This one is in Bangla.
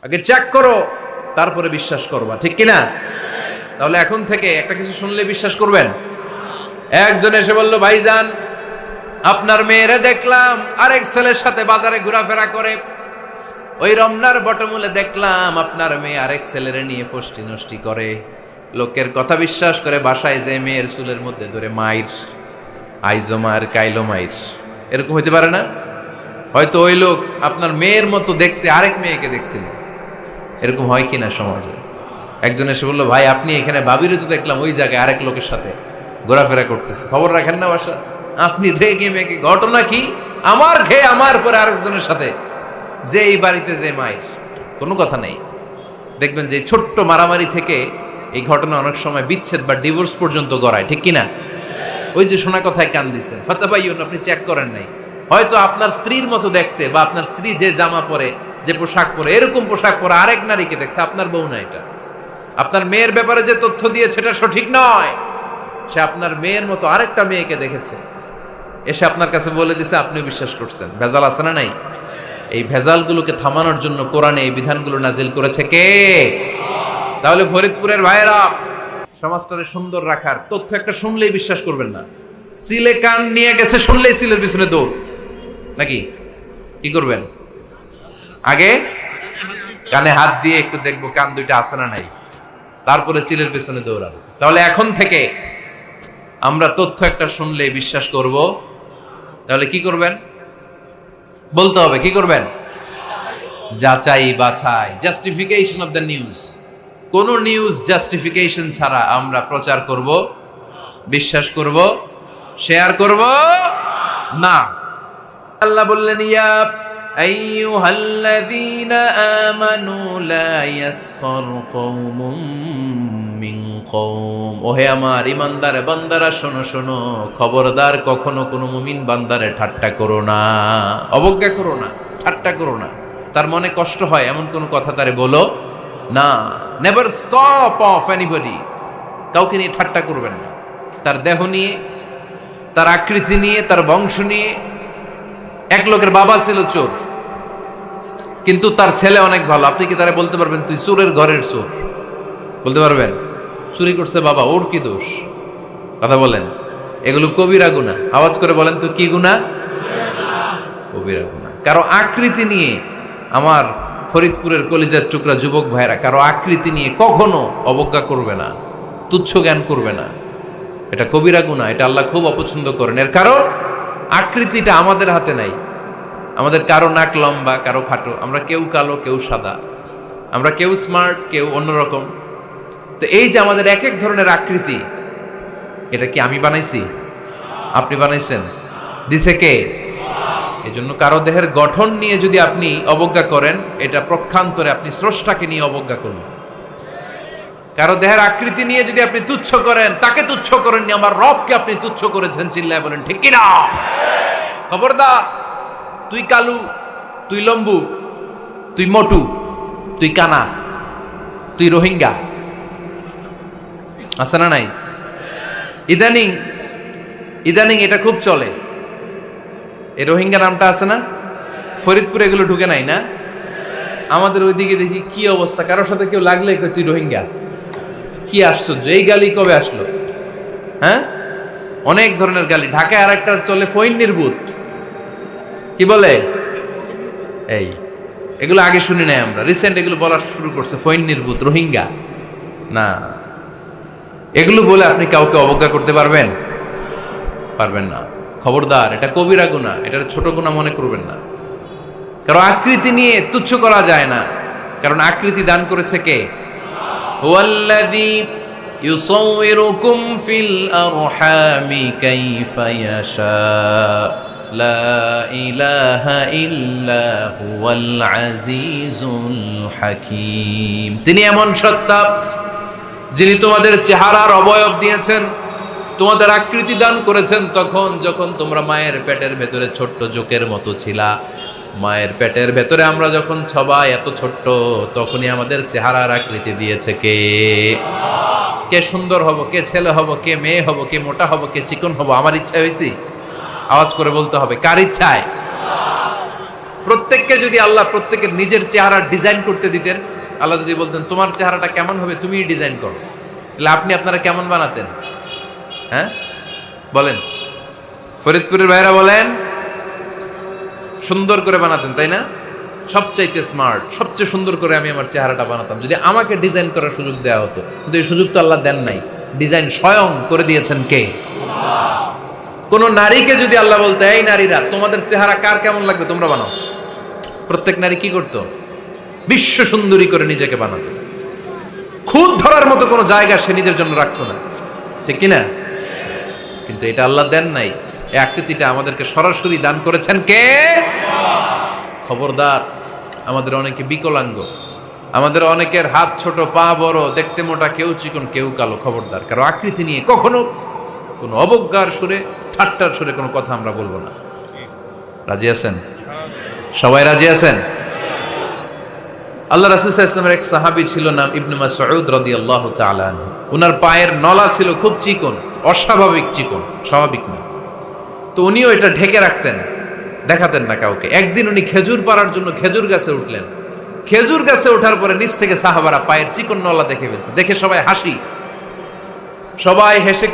আগে চেক করো, তারপরে বিশ্বাস করবা, ঠিক কিনা? তাহলে এখন থেকে একটা কিছু শুনলে বিশ্বাস করবেন। একজন এসে বলল, ভাইজান আপনার মেয়েরে দেখলাম আরেক ছেলের সাথে বাজারে ঘোরাফেরা করে, ওই রমনার বটমূলে দেখলাম আপনার মেয়ে আরেক ছেলেরে নিয়ে ফষ্টি নষ্টি করে, লোকের কথা বিশ্বাস করে বাসায় যে মেয়ের চুলের মধ্যে ধরে মাইর, আইজো মায়ের কাইলো মাইর। এরকম হইতে পারে না? হয়তো ওই লোক আপনার মেয়ের মতো দেখতে আরেক মেয়েকে দেখছিল। এরকম হয় কিনা সমাজে? একজন এসে বললো, ভাই আপনি এখানে ভাবিরে তো দেখলাম ওই জায়গায় আরেক লোকের সাথে ঘোরাফেরা করতেছে, খবর রাখেন না বাসা? আপনি রেগে মেগে, ঘটনা কি? আমার খেয়ে আমার পরে আরেকজনের সাথে, যে এই বাড়িতে যে মায়ের, কোনো কথা নেই। দেখবেন যে ছোট্ট মারামারি থেকে এই ঘটনা অনেক সময় বিচ্ছেদ বা ডিভোর্স পর্যন্ত গড়ায়, ঠিক কিনা? ওই যে শোনা কথায় কান দিচ্ছেন, ফাতা ভাইয়ন, আপনি চেক করেন নাই। হয়তো আপনার স্ত্রীর মতো দেখতে বা আপনার স্ত্রী যে জামা পরে, যে পোশাক পরে, এরকম পোশাক পরে আরেক নারীকে দেখছে, আপনার বউ না এটা। আপনার মেয়ের ব্যাপারে যে তথ্য দিয়েছে এটা সঠিক নয়, সে আপনার মেয়ের মতো আরেকটা মেয়েকে দেখেছে, এসে আপনার কাছে বলে দিছে, আপনিও বিশ্বাস করছেন। ভেজাল আছে না নাই? এই ভেজালগুলোকে থামানোর জন্য কোরআনে এই বিধানগুলো নাজিল করেছে কে? তাহলে ফরিদপুরের ভাইয়েরা, সমাজটারে সুন্দর রাখার তথ্য একটা শুনলেই বিশ্বাস করবেন না। সিলে কান নিয়ে গেছে শুনলেই সিলের পিছনে দৌড়, নাকি? কি করবেন? আগে কানে হাত দিয়ে একটু দেখবো কান দুইটা আছে না নাই, তারপরে চিলের পেছনে দৌড়াবো। তাহলে এখন থেকে আমরা তথ্য একটা শুনলে বিশ্বাস করব। তাহলে কি করবেন? বলতে হবে কি করবেন? যাচাই বাছাই, জাস্টিফিকেশন অফ দ্য নিউজ। কোন নিউজ জাস্টিফিকেশন ছাড়া আমরা প্রচার করব, বিশ্বাস করব, শেয়ার করব না। আল্লাহ বললেন, ইয়া আইয়ুহাল্লাযীনা আমানু লা ইয়াসখার কওমুম মিন কওম। ওহে আমার ঈমানদার বান্দারা, শোনো শোনো, খবরদার কখনো কোনো মুমিন বান্দারে ঠাট্টা করো না, অবজ্ঞা করো না, ঠাট্টা করো না। তার মনে কষ্ট হয় এমন কোনো কথা তারে বলো না। Never stop of anybody. কাউকে নিয়ে ঠাট্টা করবেন না, তার দেহ নিয়ে, তার আকৃতি নিয়ে, তার বংশ নিয়ে। এক লোকের বাবা ছিল চোর, কিন্তু তার ছেলে অনেক ভালো। আপনি কি তারা বলতে পারবেন তুই চোরের ঘরের চোর? বলতে পারবেন? চুরি করছে বাবা, ওর কি দোষ? কথা বলেন। এগুলো কবিরা গুনাহ। আওয়াজ করে বলেন তো, কি গুনাহ? কবিরা গুনাহ। কারো আকৃতি নিয়ে, আমার ফরিদপুরের কলিজার টুকরা যুবক ভাইরা, কারো আকৃতি নিয়ে কখনো অবজ্ঞা করবে না, তুচ্ছ জ্ঞান করবে না। এটা কবিরা গুনাহ, এটা আল্লাহ খুব অপছন্দ করেন। এর কারণ আকৃতিটা আমাদের হাতে নাই। আমাদের কারো নাক লম্বা, কারো খাটো, আমরা কেউ কালো, কেউ সাদা, আমরা কেউ স্মার্ট, কেউ অন্যরকম। তো এই যে আমাদের এক এক ধরনের আকৃতি, এটা কি আমি বানাইছি? আপনি বানাইছেন? দিছে কে? এই জন্য কারো দেহের গঠন নিয়ে যদি আপনি অবজ্ঞা করেন, এটা প্রক্ষান্তরে আপনি স্রষ্টাকে নিয়ে অবজ্ঞা করলেন। কারো দেহের আকৃতি নিয়ে যদি আপনি তুচ্ছ করেন, তাকে তুচ্ছ করেননি, আমার রবকে আপনি তুচ্ছ করেছেন। চিল্লায় বলেন ঠিক কিনা? খবরদার, তুই কালু, তুই লম্বু, তুই মোটু, তুই কানা, তুই রোহিঙ্গা, আছে না নাই? ইদানিং ইদানিং এটা খুব চলে। এই রোহিঙ্গা নামটা আছে না? ফরিদপুরে এগুলো ঢুকে নাই না? আমাদের ওইদিকে দেখি কি অবস্থা, কারোর সাথে কেউ লাগলে তুই রোহিঙ্গা। কি আশ্চর্য, এই গালি কবে আসলো? হ্যাঁ, অনেক ধরনের গালি। ঢাকায় আর একটা চলে ফইন্নির ভূত, কি বলে? এই এগুলো আগে শুনি নাই আমরা, রিসেন্ট এগুলো বলা শুরু করছে। ফইন্নির ভূত, রোহিঙ্গা না। এগুলো বলে আপনি কাউকে অবজ্ঞা করতে পারবেন? পারবেন না। খবরদার, এটা কবিরা গুনাহ, এটা ছোট গুনাহ মনে করবেন না। কারণ আকৃতি নিয়ে তুচ্ছ করা যায় না, কারণ আকৃতি দান করেছে কে? হুয়াল্লাযী ইউসাউইরুকুম ফিল আরহামি কাইফা ইয়াশা, লা ইলাহা ইল্লা হুয়াল আজিজুল হাকীম। তিনি এমন সত্তা, যিনি তোমাদের চেহারার অবয়ব দিয়েছেন, তোমাদের আকৃতি দান করেছেন তখন যখন তোমরা মায়ের পেটের ভেতরে ছোট্ট জোকের মতো ছিলা। মায়ের পেটের ভেতরে আমরা যখন সবাই এত ছোট্ট, তখনই আমাদের চেহারার আকৃতি দিয়েছে কে? কে সুন্দর হব, কে ছেলে হব, কে মেয়ে হব, কে মোটা হব, কে চিকন হব আমার ইচ্ছা হয়েছি? আওয়াজ করে বলতে হবে, কার ইচ্ছায়? প্রত্যেককে যদি আল্লাহ প্রত্যেকের নিজের চেহারা ডিজাইন করতে দিতেন, আল্লাহ যদি বলতেন তোমার চেহারাটা কেমন হবে তুমিই ডিজাইন করো, তাহলে আপনি আপনারা কেমন বানাতেন? হ্যাঁ বলেন, ফরিদপুরের ভাইরা বলেন, সুন্দর করে বানাতেন তাই না? সবচাইতে স্মার্ট, সবচেয়ে সুন্দর করে আমি আমার চেহারাটা বানাতাম যদি আমাকে ডিজাইন করার সুযোগ দেওয়া হতো। কিন্তু এই সুযোগ তো আল্লাহ দেন নাই। ডিজাইন স্বয়ং করে দিয়েছেন কে? কোন নারীকে যদি আল্লাহ বলতে এই নারীরা তোমাদের চেহারা কার কেমন লাগবে তোমরা বানাও, প্রত্যেক নারী কি করতো? বিশ্ব সুন্দরী করে নিজেকে বানাতো। খুদ ধরার মতো কোনো জায়গা সে নিজের জন্য রাখতো না, ঠিক কিনা? কিন্তু এটা আল্লাহ দেন নাই। এই আকৃতিটা আমাদেরকে সরাসরি দান করেছেন কে? খবরদার, আমাদের অনেকে বিকলাঙ্গ, আমাদের অনেকের হাত ছোট, পা বড়, দেখতে মোটা, কেউ চিকন কেউ কালো। খবরদার, কারো আকৃতি নিয়ে কখনো কোনো অবজ্ঞার সুরে, ঠাট্টার সুরে কোনো কথা আমরা বলবো না। রাজি আছেন? সবাই রাজি আছেন? আল্লাহ রাসূল সাল্লাল্লাহু আলাইহি ওয়াসাল্লামের এক সাহাবী ছিল, নাম ইবনে মাসউদ রাদিয়াল্লাহু তাআলা আনহু। ওনার পায়ের নলা ছিল খুব চিকন, অস্বাভাবিক চিকন, স্বাভাবিক না। তো উনিও এটা ঢেকে রাখতেন, দেখাতেন না কাউকে। একদিন উনি খেজুর পাড়ার জন্য খেজুর গাছে উঠলেন। খেজুর গাছে ওঠার পরে নিচ থেকে সাহাবারা পায়ের চিকন নলা দেখে ফেলছে। দেখে সবাই হাসি, সবাই হেসে